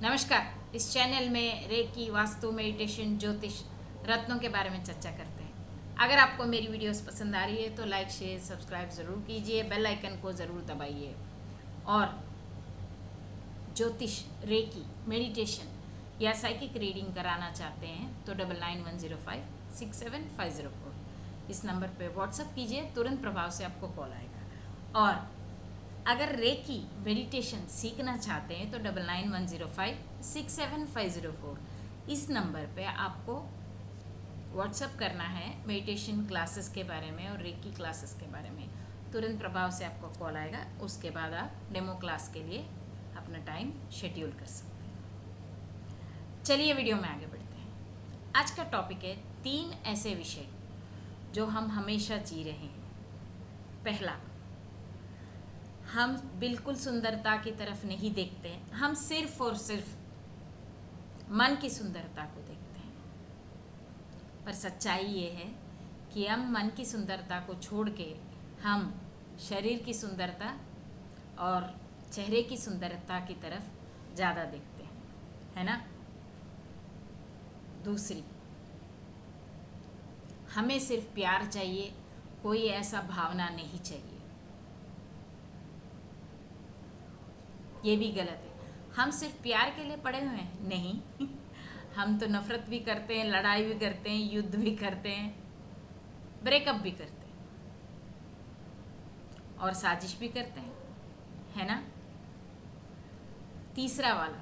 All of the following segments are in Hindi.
नमस्कार। इस चैनल में रेकी, वास्तु, मेडिटेशन, ज्योतिष, रत्नों के बारे में चर्चा करते हैं। अगर आपको मेरी वीडियोस पसंद आ रही है तो लाइक, शेयर, सब्सक्राइब ज़रूर कीजिए, बेल आइकन को ज़रूर दबाइए। और ज्योतिष, रेकी, मेडिटेशन या साइकिक रीडिंग कराना चाहते हैं तो 9910567504 इस नंबर पे व्हाट्सअप कीजिए, तुरंत प्रभाव से आपको कॉल आएगा। और अगर रेकी मेडिटेशन सीखना चाहते हैं तो 9910567504 इस नंबर पे आपको व्हाट्सअप करना है मेडिटेशन क्लासेस के बारे में और रेकी क्लासेस के बारे में। तुरंत प्रभाव से आपको कॉल आएगा, उसके बाद आप डेमो क्लास के लिए अपना टाइम शेड्यूल कर सकते हैं। चलिए वीडियो में आगे बढ़ते हैं। आज का टॉपिक है 3 ऐसे विषय जो हम हमेशा जी रहे हैं। पहला, हम बिल्कुल सुंदरता की तरफ नहीं देखते हैं, हम सिर्फ और सिर्फ मन की सुंदरता को देखते हैं। पर सच्चाई ये है कि हम मन की सुंदरता को छोड़ के हम शरीर की सुंदरता और चेहरे की सुंदरता की तरफ ज़्यादा देखते हैं, है ना। दूसरी, हमें सिर्फ प्यार चाहिए, कोई ऐसा भावना नहीं चाहिए। ये भी गलत है। हम सिर्फ प्यार के लिए पड़े हुए हैं, नहीं हम तो नफरत भी करते हैं, लड़ाई भी करते हैं, युद्ध भी करते हैं, ब्रेकअप भी करते हैं और साजिश भी करते हैं, है ना। तीसरा वाला,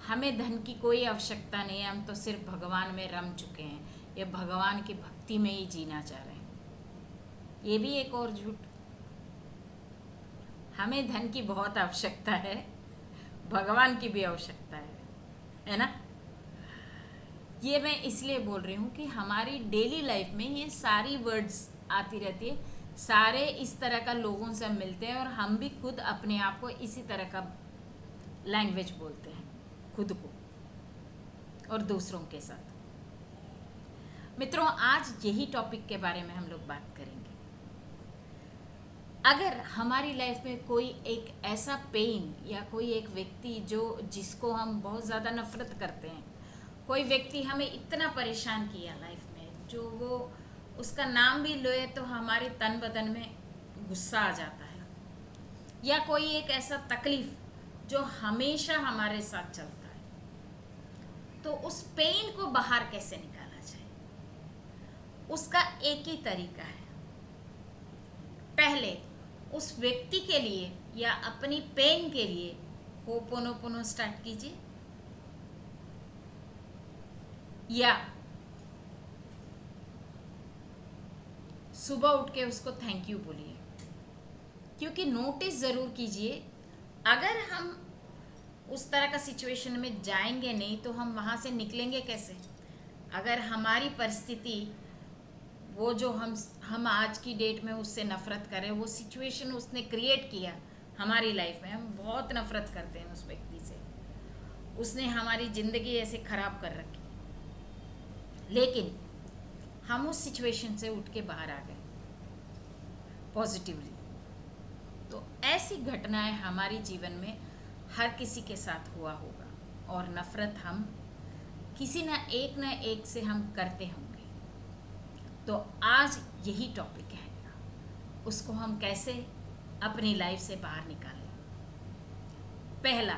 हमें धन की कोई आवश्यकता नहीं है, हम तो सिर्फ भगवान में रम चुके हैं, ये भगवान की भक्ति में ही जीना चाह रहे हैं। ये भी एक और झूठ। हमें धन की बहुत आवश्यकता है, भगवान की भी आवश्यकता है ना। ये मैं इसलिए बोल रही हूँ कि हमारी डेली लाइफ में ये सारी वर्ड्स आती रहती है, सारे इस तरह का लोगों से हम मिलते हैं और हम भी खुद अपने आप को इसी तरह का लैंग्वेज बोलते हैं, खुद को और दूसरों के साथ। मित्रों, आज यही टॉपिक के बारे में हम लोग बात करेंगे। अगर हमारी लाइफ में कोई एक ऐसा पेन या कोई एक व्यक्ति जिसको हम बहुत ज़्यादा नफरत करते हैं, कोई व्यक्ति हमें इतना परेशान किया लाइफ में, जो वो उसका नाम भी ले तो हमारे तन बदन में गुस्सा आ जाता है, या कोई एक ऐसा तकलीफ जो हमेशा हमारे साथ चलता है, तो उस पेन को बाहर कैसे निकाला जाए, उसका एक ही तरीका है। पहले उस व्यक्ति के लिए या अपनी पेन के लिए होपोनोपोनो स्टार्ट कीजिए, या सुबह उठ के उसको थैंक यू बोलिए। क्योंकि नोटिस ज़रूर कीजिए, अगर हम उस तरह का सिचुएशन में जाएंगे नहीं तो हम वहाँ से निकलेंगे कैसे। अगर हमारी परिस्थिति वो जो हम आज की डेट में उससे नफ़रत करें, वो सिचुएशन उसने क्रिएट किया हमारी लाइफ में, हम बहुत नफ़रत करते हैं उस व्यक्ति से, उसने हमारी ज़िंदगी ऐसे ख़राब कर रखी, लेकिन हम उस सिचुएशन से उठ के बाहर आ गए पॉजिटिवली। तो ऐसी घटनाएं हमारे जीवन में हर किसी के साथ हुआ होगा, और नफ़रत हम किसी न एक से हम करते होंगे। तो आज यही टॉपिक है, उसको हम कैसे अपनी लाइफ से बाहर निकालें। पहला,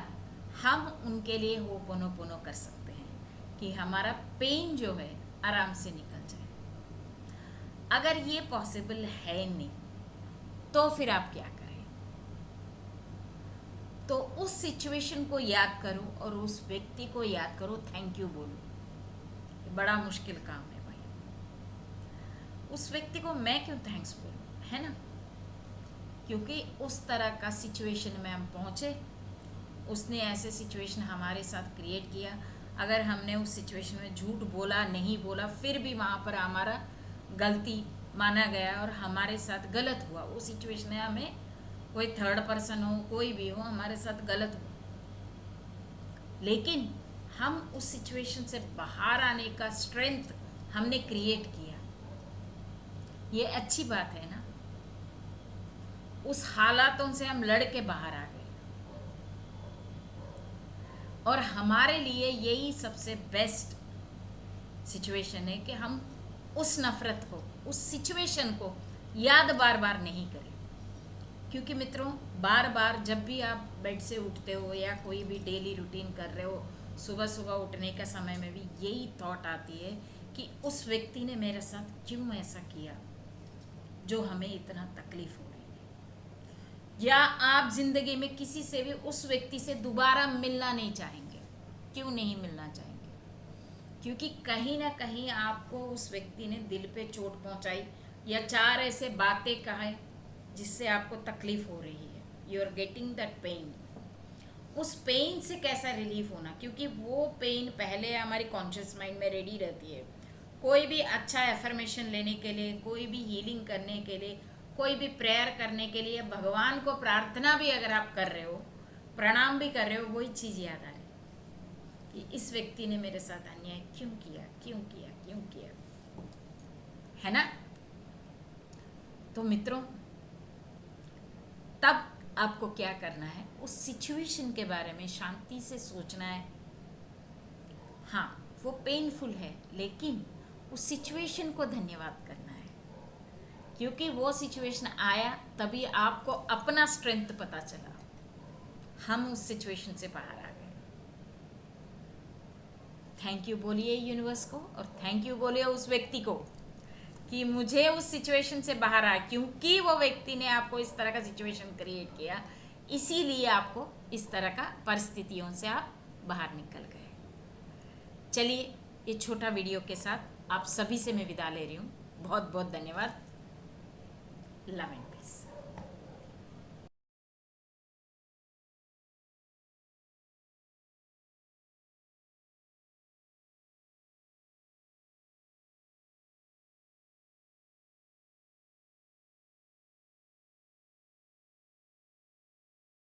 हम उनके लिए होपोनोपोनो कर सकते हैं कि हमारा पेन जो है आराम से निकल जाए। अगर ये पॉसिबल है नहीं तो फिर आप क्या करें, तो उस सिचुएशन को याद करो और उस व्यक्ति को याद करो, थैंक यू बोलो। बड़ा मुश्किल काम है भाई, उस व्यक्ति को मैं क्यों थैंक्स बोलूं, है ना। क्योंकि उस तरह का सिचुएशन में हम पहुँचे, उसने ऐसे सिचुएशन हमारे साथ क्रिएट किया। अगर हमने उस सिचुएशन में झूठ बोला, नहीं बोला, फिर भी वहाँ पर हमारा गलती माना गया और हमारे साथ गलत हुआ। वो सिचुएशन है, हमें कोई थर्ड पर्सन हो, कोई भी हो, हमारे साथ गलत हुआ, लेकिन हम उस सिचुएशन से बाहर आने का स्ट्रेंथ हमने क्रिएट किया। ये अच्छी बात है ना। उस हालातों से हम लड़ के बाहर आ गए। और हमारे लिए यही सबसे बेस्ट सिचुएशन है कि हम उस नफ़रत को, उस सिचुएशन को याद बार बार नहीं करें। क्योंकि मित्रों, बार बार जब भी आप बेड से उठते हो या कोई भी डेली रूटीन कर रहे हो, सुबह सुबह उठने का समय में भी यही थॉट आती है कि उस व्यक्ति ने मेरे साथ क्यों ऐसा किया जो हमें इतना तकलीफ हो रही है। या आप ज़िंदगी में किसी से भी उस व्यक्ति से दोबारा मिलना नहीं चाहेंगे। क्यों नहीं मिलना चाहेंगे? क्योंकि कहीं ना कहीं आपको उस व्यक्ति ने दिल पे चोट पहुंचाई या चार ऐसे बातें कहे जिससे आपको तकलीफ हो रही है। You are getting that pain. उस पेन से कैसा रिलीफ होना, क्योंकि वो पेन पहले हमारी कॉन्शियस माइंड में रेडी रहती है। कोई भी अच्छा एफर्मेशन लेने के लिए, कोई भी हीलिंग करने के लिए, कोई भी प्रेयर करने के लिए, भगवान को प्रार्थना भी अगर आप कर रहे हो, प्रणाम भी कर रहे हो, वही चीज़ याद आ रही कि इस व्यक्ति ने मेरे साथ अन्याय क्यों किया, क्यों किया, क्यों किया, है ना। तो मित्रों, तब आपको क्या करना है, उस सिचुएशन के बारे में शांति से सोचना है। हाँ, वो पेनफुल है, लेकिन उस सिचुएशन को धन्यवाद करना है, क्योंकि वो सिचुएशन आया तभी आपको अपना स्ट्रेंथ पता चला। हम उस सिचुएशन से बाहर आ गए। थैंक यू बोलिए यूनिवर्स को, और थैंक यू बोलिए उस व्यक्ति को कि मुझे उस सिचुएशन से बाहर आया, क्योंकि वो व्यक्ति ने आपको इस तरह का सिचुएशन क्रिएट किया, इसीलिए आपको इस तरह का परिस्थितियों से आप बाहर निकल गए। चलिए, ये छोटा वीडियो के साथ आप सभी से मैं विदा ले रही हूँ। बहुत बहुत धन्यवाद। लव।